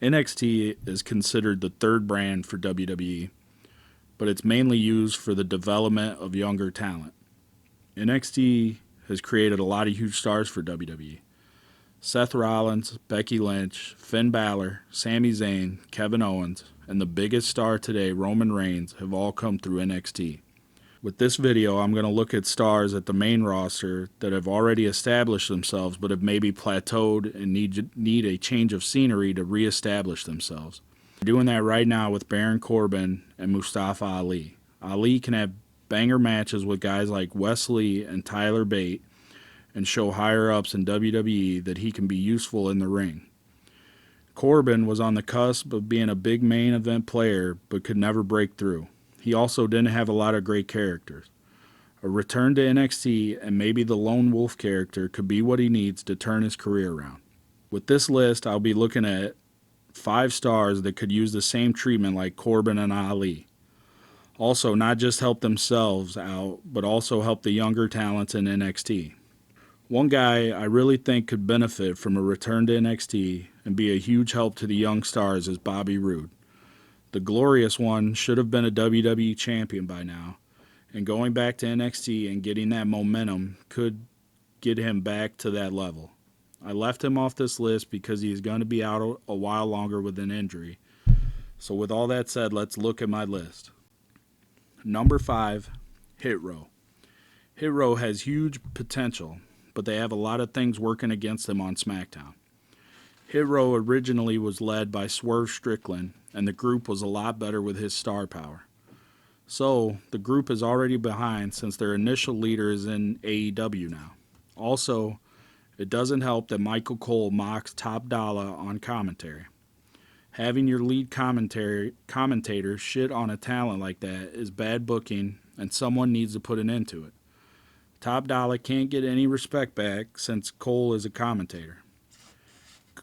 NXT is considered the third brand for WWE, but it's mainly used for the development of younger talent. NXT has created a lot of huge stars for WWE. Seth Rollins, Becky Lynch, Finn Balor, Sami Zayn, Kevin Owens, and the biggest star today, Roman Reigns, have all come through NXT. With this video, I'm going to look at stars at the main roster that have already established themselves but have maybe plateaued and need a change of scenery to reestablish themselves. We're doing that right now with Baron Corbin and Mustafa Ali. Ali can have banger matches with guys like Wesley and Tyler Bate and show higher-ups in WWE that he can be useful in the ring. Corbin was on the cusp of being a big main event player but could never break through. He also didn't have a lot of great characters. A return to NXT and maybe the lone wolf character could be what he needs to turn his career around. With this list, I'll be looking at 5 stars that could use the same treatment like Corbin and Ali. Also, not just help themselves out, but also help the younger talents in NXT. One guy I really think could benefit from a return to NXT and be a huge help to the young stars is Bobby Roode. The Glorious One should have been a WWE champion by now, and going back to NXT and getting that momentum could get him back to that level. I left him off this list because he's going to be out a while longer with an injury. So with all that said, let's look at my list. Number 5, Hit Row. Hit Row has huge potential, but they have a lot of things working against them on SmackDown. Hit Row originally was led by Swerve Strickland, and the group was a lot better with his star power. So, the group is already behind since their initial leader is in AEW now. Also, it doesn't help that Michael Cole mocks Top Dollar on commentary. Having your lead commentator shit on a talent like that is bad booking, and someone needs to put an end to it. Top Dollar can't get any respect back since Cole is a commentator.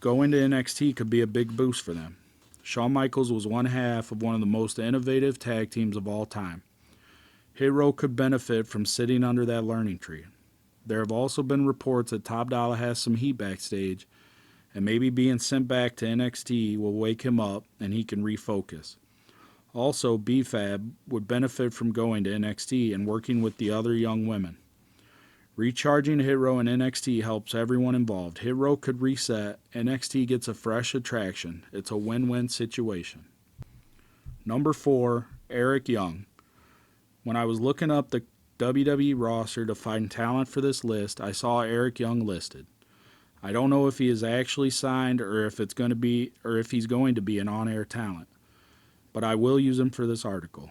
Going to NXT could be a big boost for them. Shawn Michaels was one half of one of the most innovative tag teams of all time. Hit Row could benefit from sitting under that learning tree. There have also been reports that Top Dollar has some heat backstage, and maybe being sent back to NXT will wake him up and he can refocus. Also, B-Fab would benefit from going to NXT and working with the other young women. Recharging Hit Row in NXT helps everyone involved. Hit Row could reset. NXT gets a fresh attraction. It's a win-win situation. Number 4, Eric Young. When I was looking up the WWE roster to find talent for this list, I saw Eric Young listed. I don't know if he is actually signed or if he's going to be an on-air talent, but I will use him for this article.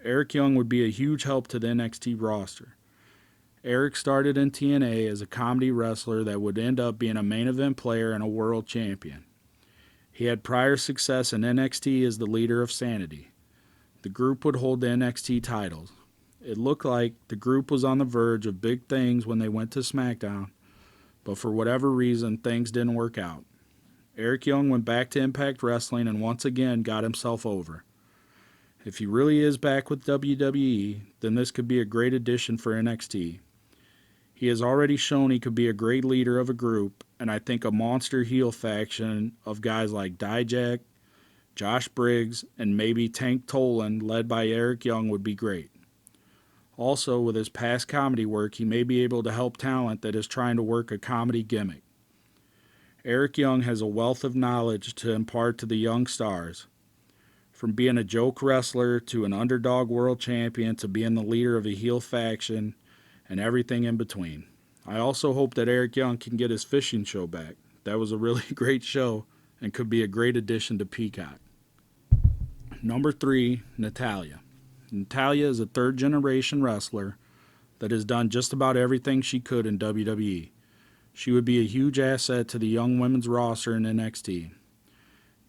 Eric Young would be a huge help to the NXT roster. Eric started in TNA as a comedy wrestler that would end up being a main event player and a world champion. He had prior success in NXT as the leader of Sanity. The group would hold the NXT titles. It looked like the group was on the verge of big things when they went to SmackDown, but for whatever reason, things didn't work out. Eric Young went back to Impact Wrestling and once again got himself over. If he really is back with WWE, then this could be a great addition for NXT. He has already shown he could be a great leader of a group, and I think a monster heel faction of guys like Dijak, Josh Briggs, and maybe Tank Toland led by Eric Young would be great. Also, with his past comedy work, he may be able to help talent that is trying to work a comedy gimmick. Eric Young has a wealth of knowledge to impart to the young stars. From being a joke wrestler to an underdog world champion to being the leader of a heel faction and everything in between. I also hope that Eric Young can get his fishing show back. That was a really great show and could be a great addition to Peacock. Number 3, Natalya. Natalya is a third-generation wrestler that has done just about everything she could in WWE. She would be a huge asset to the young women's roster in NXT.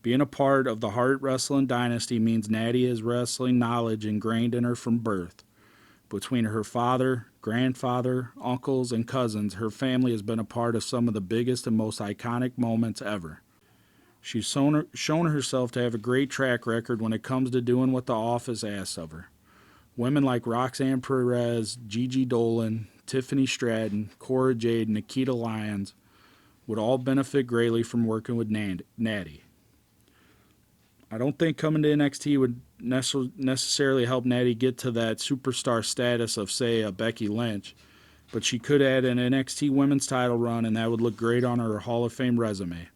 Being a part of the Hart Wrestling Dynasty means Natty has wrestling knowledge ingrained in her from birth. Between her father, grandfather, uncles, and cousins, her family has been a part of some of the biggest and most iconic moments ever. She's shown herself to have a great track record when it comes to doing what the office asks of her. Women like Roxanne Perez, Gigi Dolan, Tiffany Stratton, Cora Jade, and Nikita Lyons would all benefit greatly from working with Natty. I don't think coming to NXT would necessarily help Natty get to that superstar status of, say, a Becky Lynch, but she could add an NXT women's title run, and that would look great on her Hall of Fame resume.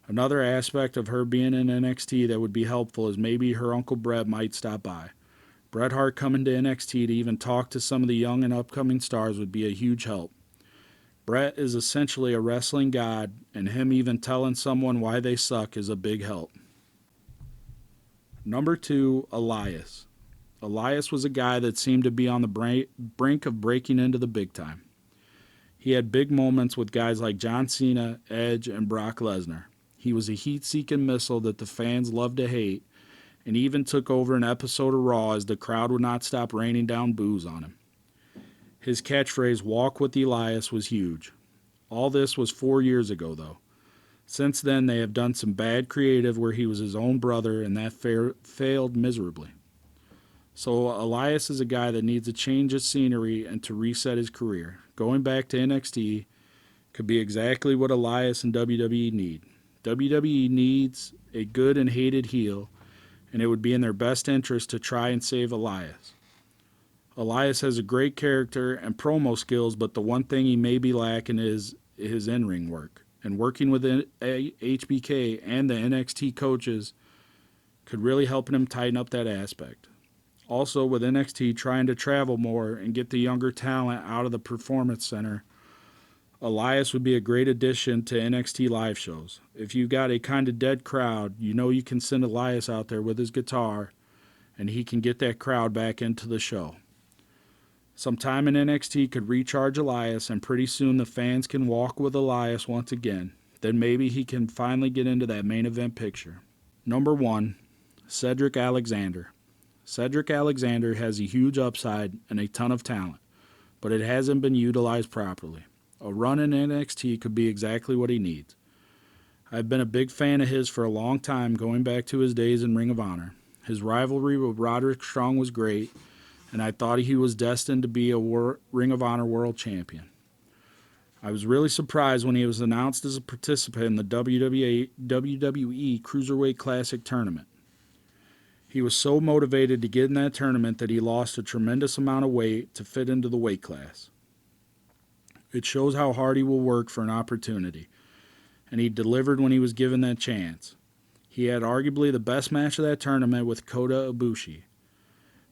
Another aspect of her being in NXT that would be helpful is maybe her Uncle Bret might stop by. Bret Hart coming to NXT to even talk to some of the young and upcoming stars would be a huge help. Bret is essentially a wrestling god, and him even telling someone why they suck is a big help. Number 2, Elias. Elias was a guy that seemed to be on the brink of breaking into the big time. He had big moments with guys like John Cena, Edge, and Brock Lesnar. He was a heat-seeking missile that the fans loved to hate, and even took over an episode of Raw as the crowd would not stop raining down boos on him. His catchphrase, "Walk with Elias," was huge. All this was 4 years ago, though. Since then, they have done some bad creative where he was his own brother, and that failed miserably. So Elias is a guy that needs a change of scenery and to reset his career. Going back to NXT could be exactly what Elias and WWE need. WWE needs a good and hated heel, and it would be in their best interest to try and save Elias. Elias has a great character and promo skills, but the one thing he may be lacking is his in-ring work. And working with HBK and the NXT coaches could really help him tighten up that aspect. Also, with NXT trying to travel more and get the younger talent out of the Performance Center, Elias would be a great addition to NXT live shows. If you got a kind of dead crowd, you know you can send Elias out there with his guitar, and he can get that crowd back into the show. Some time in NXT could recharge Elias, and pretty soon the fans can walk with Elias once again. Then maybe he can finally get into that main event picture. Number 1, Cedric Alexander. Cedric Alexander has a huge upside and a ton of talent, but it hasn't been utilized properly. A run in NXT could be exactly what he needs. I've been a big fan of his for a long time, going back to his days in Ring of Honor. His rivalry with Roderick Strong was great, and I thought he was destined to be a Ring of Honor World Champion. I was really surprised when he was announced as a participant in the WWE Cruiserweight Classic tournament. He was so motivated to get in that tournament that he lost a tremendous amount of weight to fit into the weight class. It shows how hard he will work for an opportunity, and he delivered when he was given that chance. He had arguably the best match of that tournament with Kota Ibushi.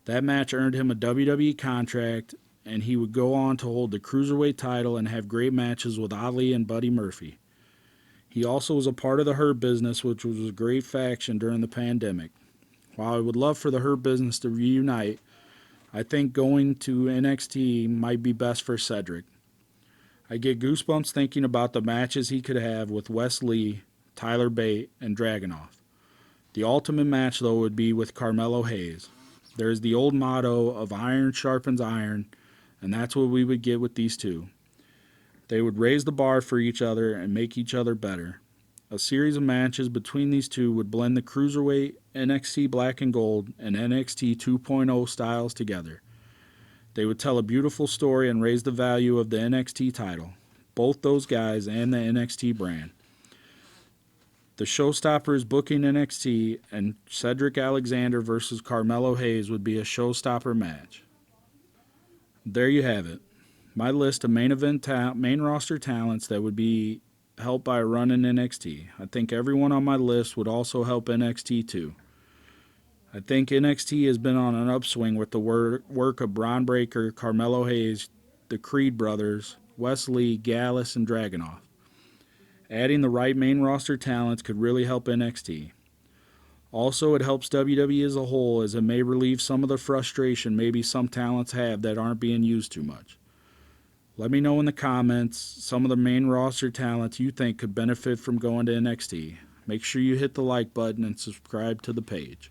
That match earned him a WWE contract, and he would go on to hold the Cruiserweight title and have great matches with Ali and Buddy Murphy. He also was a part of the Hurt Business, which was a great faction during the pandemic. While I would love for the Hurt Business to reunite, I think going to NXT might be best for Cedric. I get goosebumps thinking about the matches he could have with Wes Lee, Tyler Bate, and Dragunov. The ultimate match, though, would be with Carmelo Hayes. There is the old motto of iron sharpens iron, and that's what we would get with these two. They would raise the bar for each other and make each other better. A series of matches between these two would blend the Cruiserweight, NXT Black and Gold, and NXT 2.0 styles together. They would tell a beautiful story and raise the value of the NXT title, both those guys and the NXT brand. The showstopper is booking NXT, and Cedric Alexander versus Carmelo Hayes would be a showstopper match. There you have it. My list of main roster talents that would be helped by a run in NXT. I think everyone on my list would also help NXT too. I think NXT has been on an upswing with the work of Bron Breakker, Carmelo Hayes, the Creed brothers, Wes Lee, Gallus, and Dragunov. Adding the right main roster talents could really help NXT. Also, it helps WWE as a whole, as it may relieve some of the frustration maybe some talents have that aren't being used too much. Let me know in the comments some of the main roster talents you think could benefit from going to NXT. Make sure you hit the like button and subscribe to the page.